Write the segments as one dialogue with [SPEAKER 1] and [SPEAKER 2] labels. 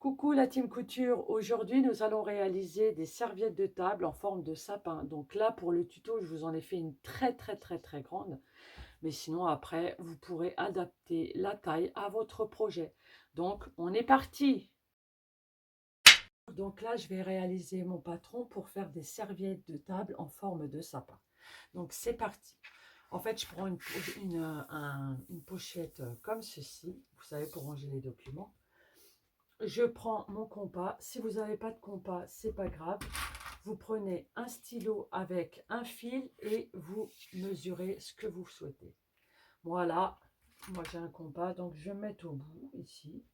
[SPEAKER 1] Coucou la team couture, aujourd'hui nous allons réaliser des serviettes de table en forme de sapin. Donc là pour le tuto je vous en ai fait une très grande, mais sinon après vous pourrez adapter la taille à votre projet. Donc on est parti. Donc là je vais réaliser mon patron pour faire des serviettes de table en forme de sapin. Donc c'est parti. En fait je prends une pochette comme ceci, vous savez, pour ranger les documents. Je prends mon compas. Si vous n'avez pas de compas, c'est pas grave. Vous prenez un stylo avec un fil et vous mesurez ce que vous souhaitez. Voilà, moi j'ai un compas, donc je vais mettre au bout ici.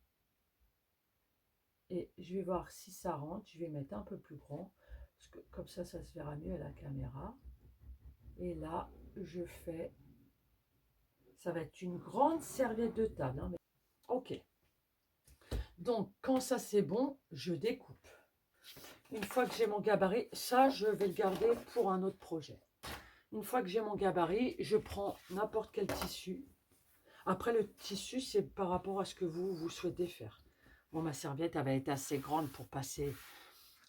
[SPEAKER 1] Et je vais voir si ça rentre. Je vais mettre un peu plus grand, parce que comme ça se verra mieux à la caméra. Et là, je fais... Ça va être une grande serviette de table, hein, mais... Ok. Donc, quand ça c'est bon, je découpe. Une fois que j'ai mon gabarit, ça je vais le garder pour un autre projet. Une fois que j'ai mon gabarit, je prends n'importe quel tissu. Après le tissu, c'est par rapport à ce que vous souhaitez faire. Bon, ma serviette elle va être assez grande pour passer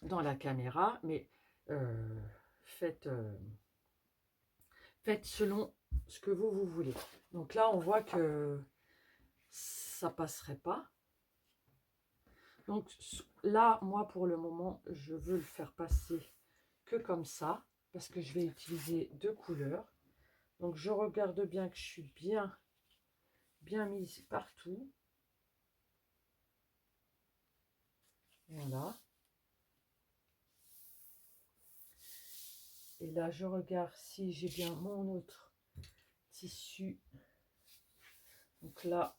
[SPEAKER 1] dans la caméra, mais faites selon ce que vous voulez. Donc là, on voit que ça passerait pas. Donc là, moi, pour le moment, je veux le faire passer que comme ça, parce que je vais utiliser deux couleurs. Donc, je regarde bien que je suis bien mise partout. Voilà. Et là, je regarde si j'ai bien mon autre tissu. Donc là,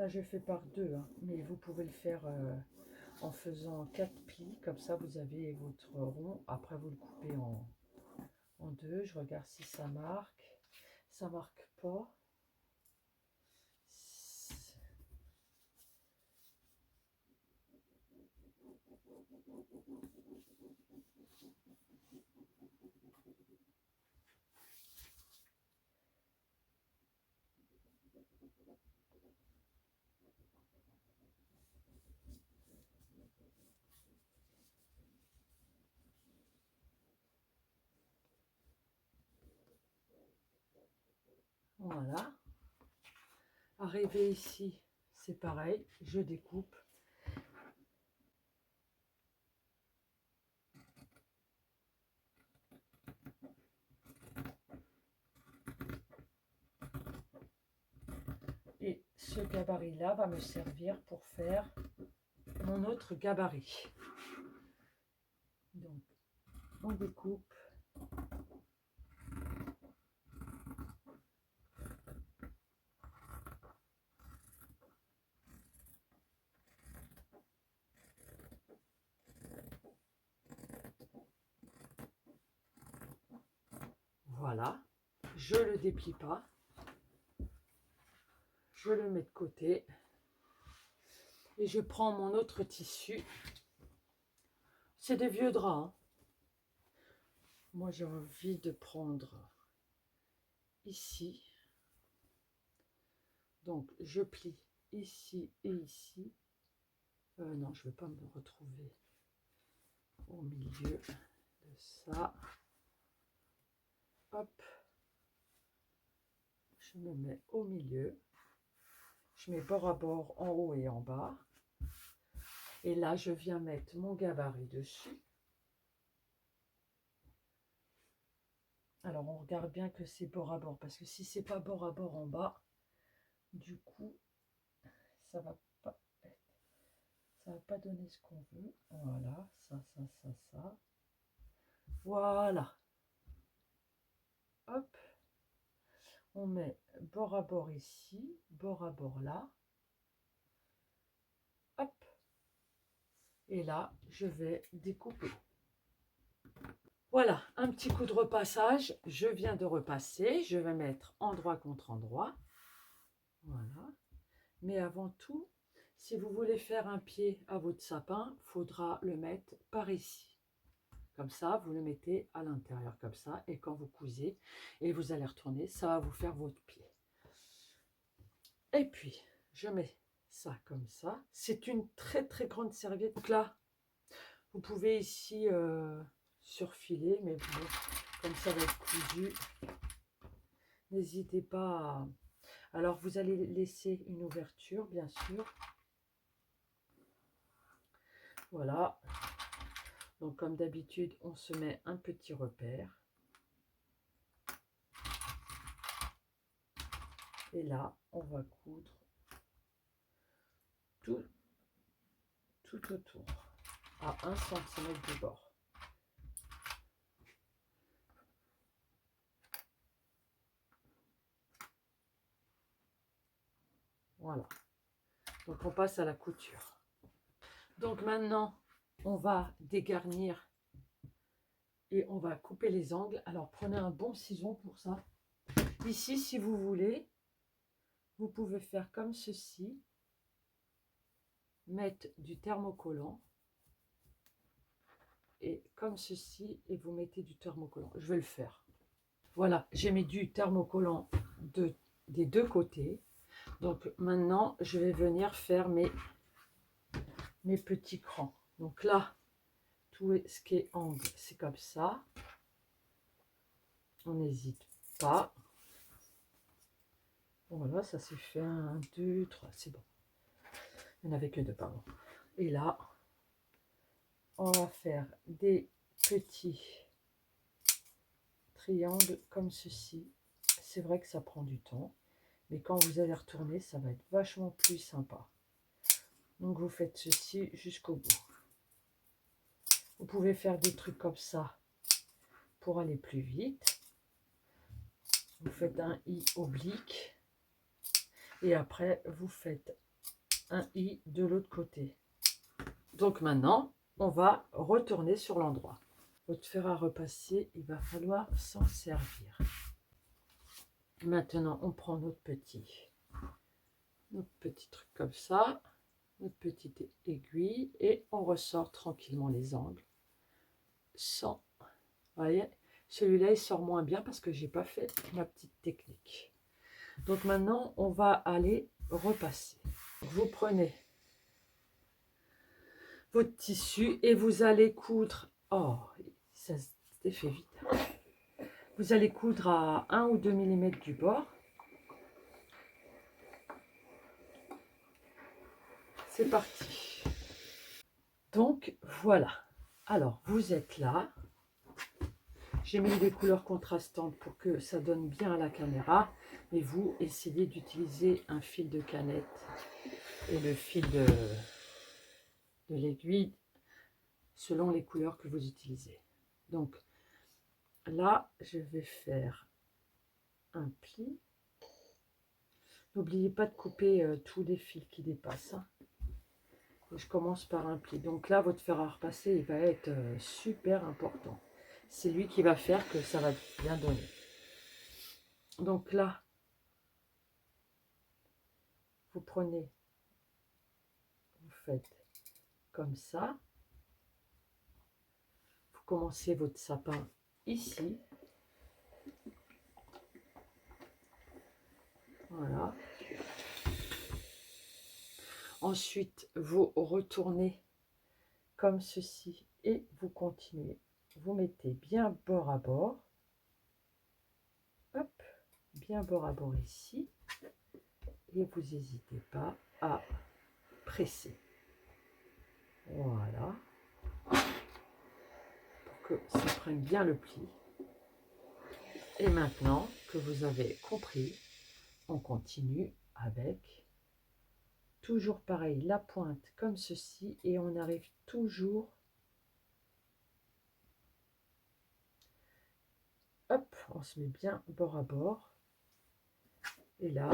[SPEAKER 1] je fais par deux, hein, mais vous pouvez le faire en faisant 4 plis. Comme ça, vous avez votre rond. Après, vous le coupez en deux. Je regarde si ça marque. Ça marque pas. Voilà. Arrivé ici, c'est pareil. Je découpe. Et ce gabarit-là va me servir pour faire mon autre gabarit. Donc, on découpe. Voilà. Je ne le déplie pas. Je le mets de côté. Et je prends mon autre tissu. C'est des vieux draps, hein. Moi, j'ai envie de prendre ici. Donc, je plie ici et ici. Non, je ne veux pas me retrouver au milieu de ça. Hop. Je me mets au milieu. Je mets bord à bord en haut et en bas. Et là, je viens mettre mon gabarit dessus. Alors, on regarde bien que c'est bord à bord, parce que si c'est pas bord à bord en bas, du coup, ça va pas donner ce qu'on veut. Voilà, ça. Voilà. Hop. On met bord à bord ici, bord à bord là. Hop. Et là, je vais découper. Voilà, un petit coup de repassage. Je viens de repasser. Je vais mettre endroit contre endroit. Voilà. Mais avant tout, si vous voulez faire un pied à votre sapin, il faudra le mettre par ici. Comme ça, vous le mettez à l'intérieur comme ça. Et quand vous cousez et vous allez retourner, ça va vous faire votre pied. Et puis, je mets ça comme ça. C'est une très très grande serviette. Donc là, vous pouvez ici surfiler, mais bon, comme ça va être cousu, n'hésitez pas à... Alors, vous allez laisser une ouverture, bien sûr. Voilà. Donc, comme d'habitude, on se met un petit repère. Et là, on va coudre tout autour, à 1 cm du bord. Voilà. Donc, on passe à la couture. Donc, maintenant, on va dégarnir et on va couper les angles. Alors, prenez un bon ciseau pour ça. Ici, si vous voulez, vous pouvez faire comme ceci. Mettre du thermocollant. Et comme ceci, et vous mettez du thermocollant. Je vais le faire. Voilà, j'ai mis du thermocollant des deux côtés. Donc maintenant, je vais venir faire mes petits crans. Donc là, tout ce qui est angle, c'est comme ça. On n'hésite pas. Voilà, ça s'est fait 1, 2, 3, c'est bon. Il n'y en avait que 2, pardon. Et là, on va faire des petits triangles comme ceci. C'est vrai que ça prend du temps, mais quand vous allez retourner, ça va être vachement plus sympa. Donc vous faites ceci jusqu'au bout. Vous pouvez faire des trucs comme ça pour aller plus vite. Vous faites un i oblique et après vous faites un i de l'autre côté. Donc maintenant, on va retourner sur l'endroit. Votre fer à repasser, il va falloir s'en servir. Maintenant, on prend notre petit truc comme ça, notre petite aiguille, et on ressort tranquillement les angles. Sans, vous voyez, celui-là il sort moins bien parce que j'ai pas fait ma petite technique. Donc maintenant, on va aller repasser. Vous prenez votre tissu et vous allez coudre. Oh, ça s'est fait vite. Vous allez coudre à 1 ou 2 mm du bord. C'est parti. Donc voilà. Alors vous êtes là. J'ai mis des couleurs contrastantes pour que ça donne bien à la caméra. Mais vous essayez d'utiliser un fil de canette et le fil de l'aiguille selon les couleurs que vous utilisez. Donc là, je vais faire un pli. N'oubliez pas de couper tous les fils qui dépassent. Hein. Et je commence par un pli. Donc là, votre fer à repasser, il va être super important. C'est lui qui va faire que ça va bien donner. Donc là, vous prenez, vous faites comme ça. Vous commencez votre sapin ici. Voilà. Ensuite, vous retournez comme ceci et vous continuez. Vous mettez bien bord à bord. Hop, bien bord à bord ici. Et vous n'hésitez pas à presser. Voilà. Pour que ça prenne bien le pli. Et maintenant que vous avez compris, on continue avec toujours pareil, la pointe comme ceci et on arrive toujours, hop, on se met bien bord à bord et là,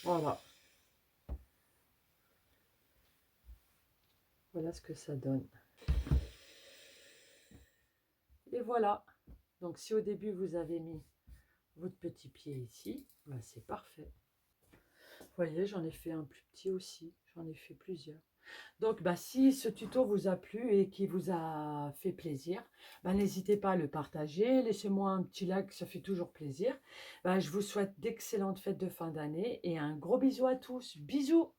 [SPEAKER 1] voilà, voilà ce que ça donne. Et voilà, donc si au début vous avez mis votre petit pied ici, ben c'est parfait. Vous voyez, j'en ai fait un plus petit aussi, j'en ai fait plusieurs. Donc, bah, si ce tuto vous a plu et qui vous a fait plaisir, bah, n'hésitez pas à le partager. Laissez-moi un petit like, ça fait toujours plaisir. Bah, je vous souhaite d'excellentes fêtes de fin d'année et un gros bisou à tous. Bisous!